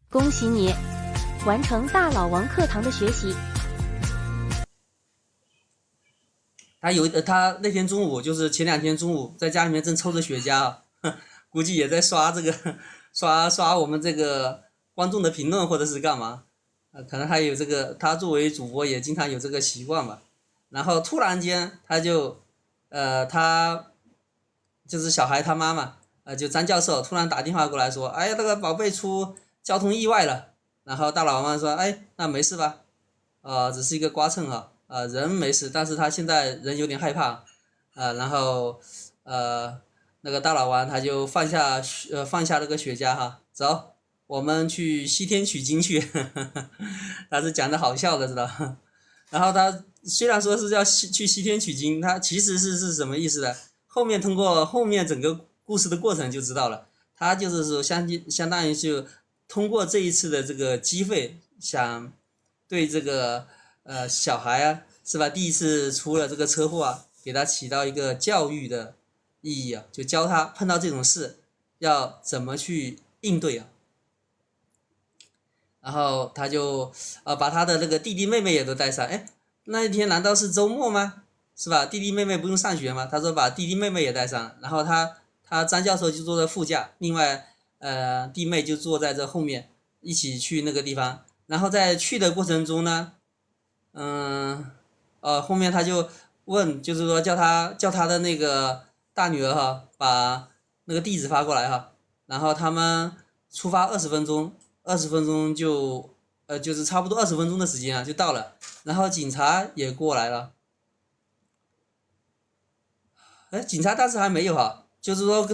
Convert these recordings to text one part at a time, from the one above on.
恭喜你，完成大老王课堂的学习。他那天中午就是前2天中午在家里面正抽着雪茄啊，估计也在刷这个刷我们这个观众的评论或者是干嘛，可能他有这个，他作为主播也经常有这个习惯吧。然后突然间他就是小孩他妈妈，就张教授突然打电话过来说，哎呀，那个宝贝出交通意外了。然后大老王说，哎，那没事吧？只是一个刮蹭哈，人没事，但是他现在人有点害怕，然后那个大老王他就放下那个雪茄哈，走，我们去西天取经去，他是讲的好笑的知道。然后他虽然说是要去西天取经，他其实是什么意思呢？通过后面整个故事的过程就知道了，他就是说相当于就通过这一次的这个机会，想对这个小孩啊，是吧？第一次出了这个车祸啊，给他起到一个教育的意义啊，就教他碰到这种事要怎么去应对啊。然后他就把他的那个弟弟妹妹也都带上，哎，那一天难道是周末吗？是吧？弟弟妹妹不用上学吗？他说把弟弟妹妹也带上，然后他张教授就坐在副驾，另外弟妹就坐在这后面，一起去那个地方。然后在去的过程中呢，后面他就问，就是说叫他的那个大女儿哈，把那个地址发过来哈，然后他们出发20分钟就是差不多20分钟的时间啊就到了，然后警察也过来了，警察当时还没有哈，就是说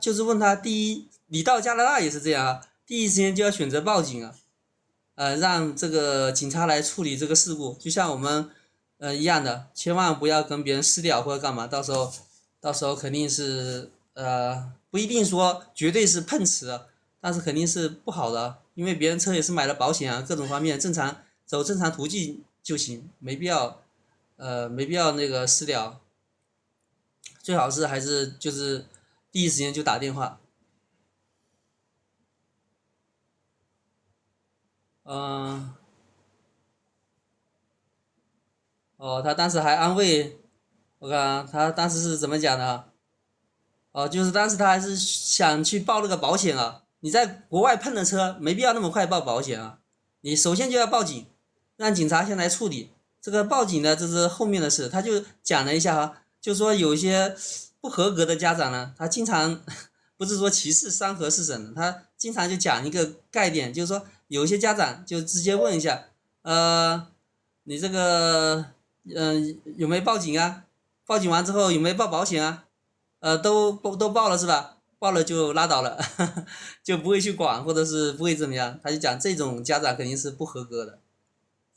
就是问他第一，你到加拿大也是这样啊，第一时间就要选择报警啊，让这个警察来处理这个事故，就像我们一样的，千万不要跟别人私了或者干嘛，到时候肯定是不一定说绝对是碰瓷，但是肯定是不好的，因为别人车也是买了保险啊，各种方面走正常途径就行，没必要那个私了，最好是还是就是第一时间就打电话。嗯、他当时还安慰我看他当时是怎么讲的啊？就是当时他还是想去报那个保险啊。你在国外碰的车，没必要那么快报保险啊。你首先就要报警，让警察先来处理。这个报警的这是后面的事。他就讲了一下哈，就说有一些不合格的家长呢，他经常不是说歧视三河四省的，他经常就讲一个概念，就是说有一些家长就直接问一下，你这个有没有报警啊？报警完之后有没有报保险啊？都报了是吧？报了就拉倒了，就不会去管，或者是不会怎么样。他就讲这种家长肯定是不合格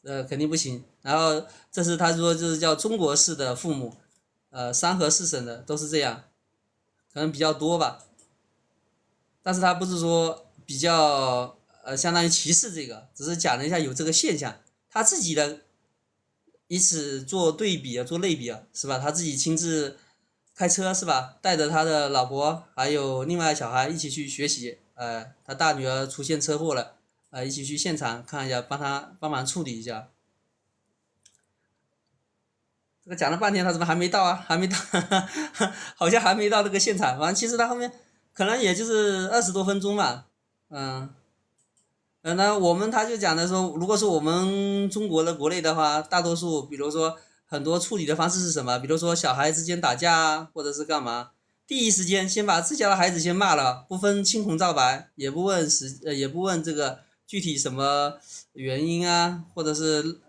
的，肯定不行。然后这是他说就是叫中国式的父母，三河四省的都是这样，可能比较多吧。但是他不是说比较相当于歧视这个，只是讲了一下有这个现象，他自己的以此做对比啊，做类比啊，是吧？他自己亲自开车是吧？带着他的老婆还有另外小孩一起去学习，他大女儿出现车祸了，一起去现场看一下，帮忙处理一下。这个讲了半天，他怎么还没到啊？还没到，好像还没到那个现场。反正其实他后面可能也就是20多分钟吧，嗯。那他就讲的说，如果是我们中国的国内的话，大多数比如说很多处理的方式是什么？比如说小孩之间打架啊，或者是干嘛，第一时间先把自家的孩子先骂了，不分青红皂白，也不问这个具体什么原因啊，或者是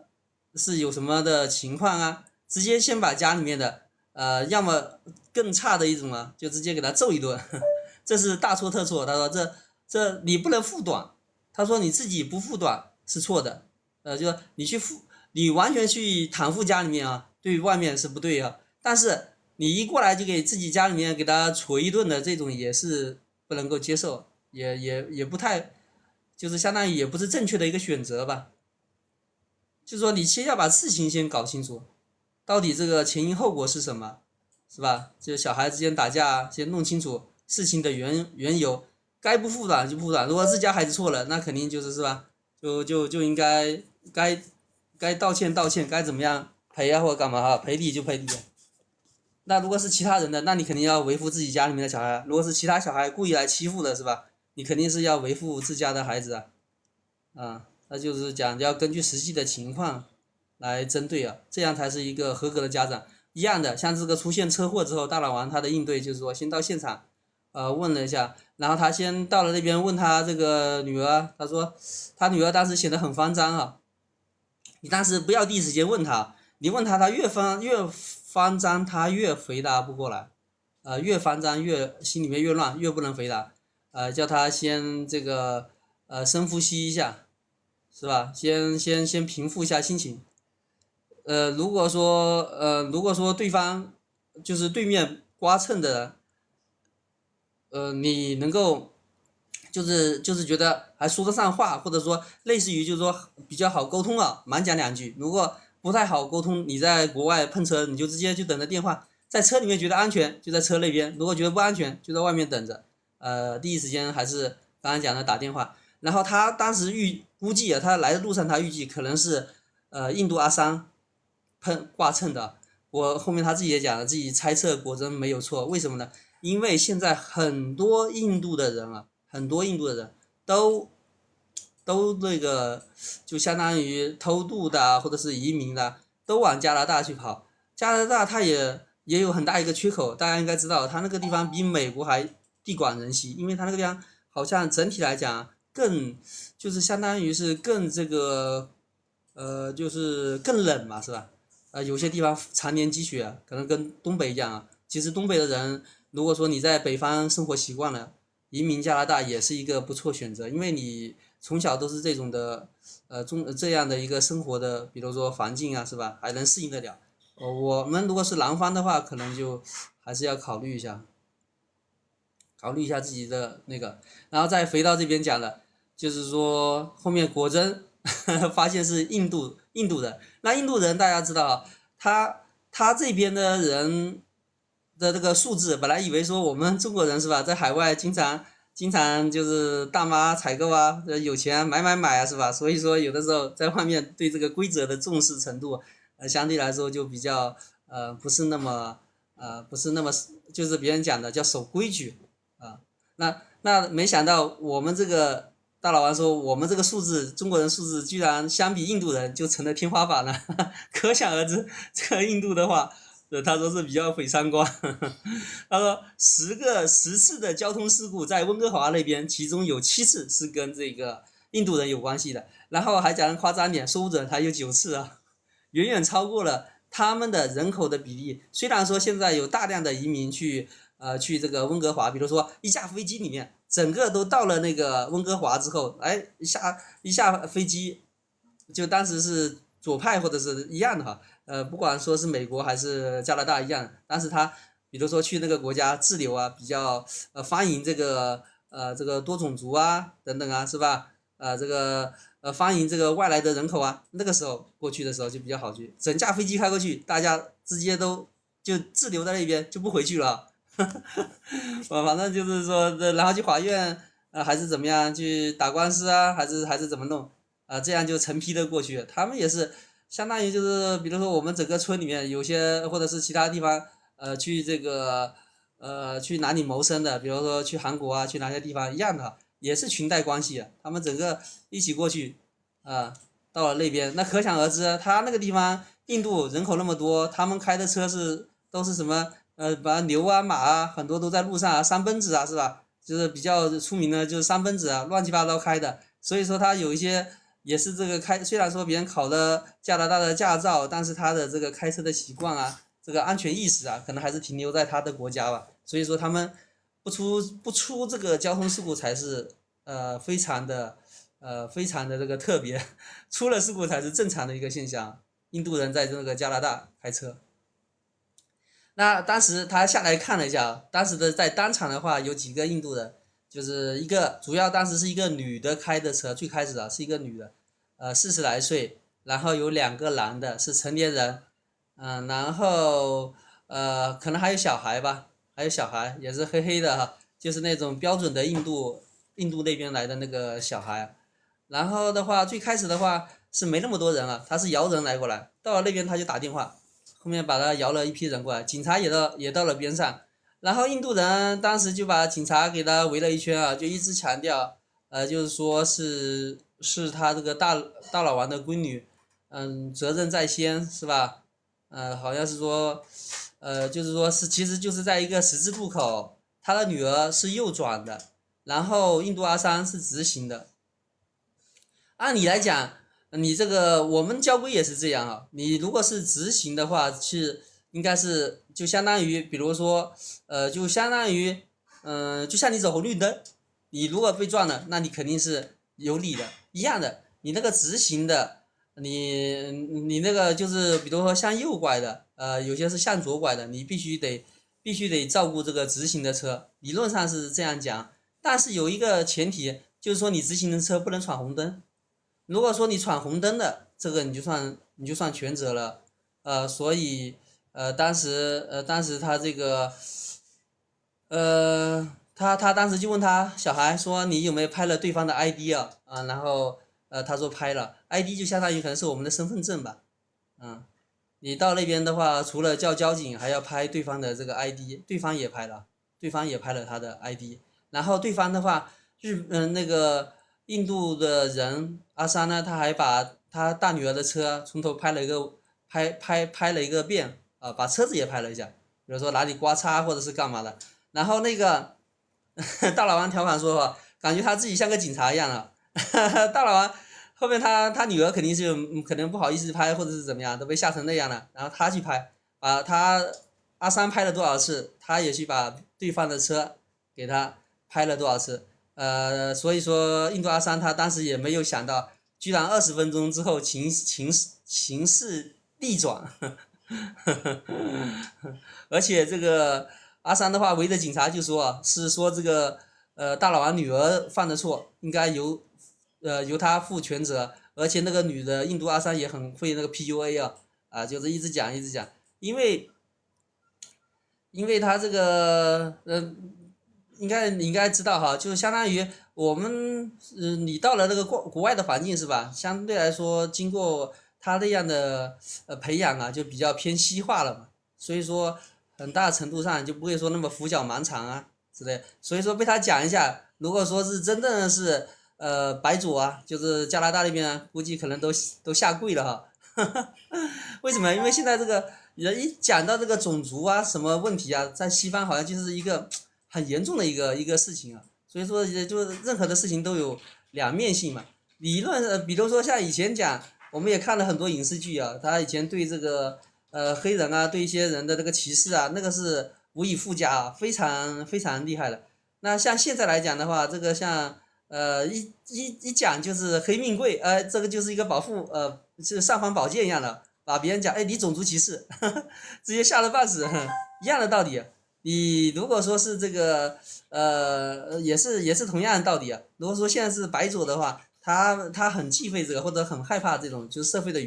有什么的情况啊，直接先把家里面的要么更差的一种啊，就直接给他揍一顿，这是大错特错。他说这你不能护短。他说你自己不护短是错的，就是你完全去袒护家里面啊，对外面是不对啊。但是你一过来就给自己家里面给他捶一顿的这种也是不能够接受，也不太，就是相当于也不是正确的一个选择吧。就是说你先要把事情先搞清楚，到底这个前因后果是什么，是吧？就小孩之间打架，先弄清楚事情的缘由，该不服软就不服软。如果自家孩子错了，那肯定是吧，就应该道歉道歉，该怎么样赔啊或者干嘛赔礼就赔礼。那如果是其他人的，那你肯定要维护自己家里面的小孩。如果是其他小孩故意来欺负的，是吧？你肯定是要维护自家的孩子那就是讲要根据实际的情况来针对这样才是一个合格的家长。一样的，像这个出现车祸之后，大老王他的应对就是说，先到现场，问了一下，然后他先到了那边问他这个女儿，他说他女儿当时显得很慌张你当时不要第一时间问他，你问他，他越慌张，他越回答不过来，越慌张越心里面越乱，越不能回答，叫他先这个深呼吸一下，是吧？先平复一下心情。如果说对方就是对面刮蹭的人，你能够就是觉得还说得上话，或者说类似于就是说比较好沟通满讲两句。如果不太好沟通，你在国外碰车，你就直接就等着电话，在车里面觉得安全就在车那边，如果觉得不安全就在外面等着。第一时间还是刚刚讲的打电话。然后他当时估计他来的路上他预计可能是印度阿桑挂蹭的。我后面他自己也讲了，自己猜测果真没有错。为什么呢？因为现在很多印度的人都那个就相当于偷渡的或者是移民的，都往加拿大去跑。加拿大它也有很大一个缺口，大家应该知道，它那个地方比美国还地广人稀，因为它那个地方好像整体来讲更就是相当于是更这个就是更冷嘛，是吧？有些地方常年积雪，可能跟东北一样其实东北的人，如果说你在北方生活习惯了，移民加拿大也是一个不错选择，因为你从小都是这种的这样的一个生活的，比如说环境是吧，还能适应得了。我们如果是南方的话，可能就还是要考虑一下自己的那个，然后再回到这边讲了，就是说后面果真发现是印度人。那印度人大家知道他这边的人的这个素质，本来以为说我们中国人是吧，在海外经常就是大妈采购有钱买是吧？所以说有的时候在外面对这个规则的重视程度，相对来说就比较不是那么就是别人讲的叫守规矩那没想到我们这个大老王说我们这个素质，中国人素质居然相比印度人就成了天花板了，可想而知这个印度的话。他说是比较毁三观，他说10次的交通事故在温哥华那边，其中有7次是跟这个印度人有关系的，然后还讲夸张点，说不准还有9次远远超过了他们的人口的比例。虽然说现在有大量的移民去这个温哥华，比如说一架飞机里面整个都到了那个温哥华之后，一下飞机就当时是左派或者是一样的不管说是美国还是加拿大一样，但是他比如说去那个国家滞留比较欢迎这个多种族等等是吧？这个欢迎这个外来的人口那个时候过去的时候就比较好去，整架飞机开过去，大家直接都就滞留在那边就不回去了，反正就是说，然后去法院还是怎么样去打官司还是怎么弄这样就成批的过去，他们也是。相当于就是比如说我们整个村里面有些或者是其他地方去这个去哪里谋生的，比如说去韩国去哪些地方一样的，也是裙带关系他们整个一起过去到了那边，那可想而知他那个地方印度人口那么多，他们开的车都是什么把牛马很多都在路上三蹦子是吧，就是比较出名的就是三蹦子乱七八糟开的，所以说他有一些也是这个虽然说别人考了加拿大的驾照，但是他的这个开车的习惯这个安全意识可能还是停留在他的国家吧。所以说他们不出这个交通事故才是非常的这个特别，出了事故才是正常的一个现象。印度人在这个加拿大开车，那当时他下来看了一下，当时的在当场的话有几个印度人。就是一个主要当时是一个女的开的车，最开始是一个女的，40来岁，然后有2个男的是成年人，然后可能还有小孩吧，还有小孩也是黑黑的就是那种标准的印度印度那边来的那个小孩啊。然后的话，最开始的话是没那么多人啊，他是摇人来过来，到了那边他就打电话，后面把他摇了一批人过来，警察也到了边上，然后印度人当时就把警察给他围了一圈啊，就一直强调，就是说是他这个大老王的闺女，责任在先是吧？好像是说，就是说其实就是在一个十字路口，他的女儿是右转的，然后印度阿三是直行的。按理来讲，你这个我们交规也是这样啊。你如果是直行的话，应该是就相当于，比如说，就相当于，就像你走红绿灯，你如果被撞了，那你肯定是有理的，一样的。你那个直行的，你那个就是比如说向右拐的，有些是向左拐的，你必须得照顾这个直行的车，理论上是这样讲，但是有一个前提，就是说你直行的车不能闯红灯。如果说你闯红灯的，这个你就算全责了，所以当时他这个，他当时就问他小孩说你有没有拍了对方的 ID 啊，然后他说拍了，ID 就相当于可能是我们的身份证吧，你到那边的话，除了叫交警，还要拍对方的这个 ID，对方也拍了，对方也拍了他的 ID，然后对方的话，那个印度的人阿三呢，他还把他大女儿的车从头拍了一个遍啊，把车子也拍了一下，比如说哪里刮擦或者是干嘛的，然后那个大老王调侃说，感觉他自己像个警察一样了，大老王。后面他女儿肯定是可能不好意思拍，或者是怎么样，都被吓成那样了。然后他去拍，把他阿三拍了多少次，他也去把对方的车给他拍了多少次。所以说印度阿三他当时也没有想到，居然20分钟之后情势逆转，而且这个阿三的话围着警察就说是说这个大老王女儿犯的错，应该由他负全责，而且那个女的印度阿三也很会那个 PUA 就是一直讲一直讲，因为他这个你应该知道哈，就是相当于我们你到了那个国外的环境是吧？相对来说，经过他那样的培养啊，就比较偏西化了嘛，所以说很大程度上就不会说那么胡搅蛮缠啊之类，所以说被他讲一下，如果说是真正的是白左啊，就是加拿大那边啊，估计可能都下跪了哈。为什么？因为现在这个人一讲到这个种族啊什么问题啊，在西方好像就是一个很严重的一个事情啊。所以说，就是任何的事情都有两面性嘛。比如说像以前讲，我们也看了很多影视剧啊，他以前对这个黑人啊，对一些人的这个歧视啊，那个是无以复加啊，非常非常厉害的。那像现在来讲的话，这个像一讲就是黑命贵，这个就是一个是尚方宝剑一样的，把别人讲，哎，你种族歧视，直接吓得半死，一样的道理。你如果说是这个，也是同样的道理啊。如果说现在是白左的话，他很忌讳这个，或者很害怕这种，就是社会的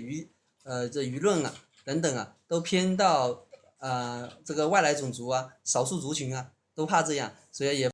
这舆论啊等等啊，都偏到这个外来种族啊、少数族群啊，都怕这样，所以也。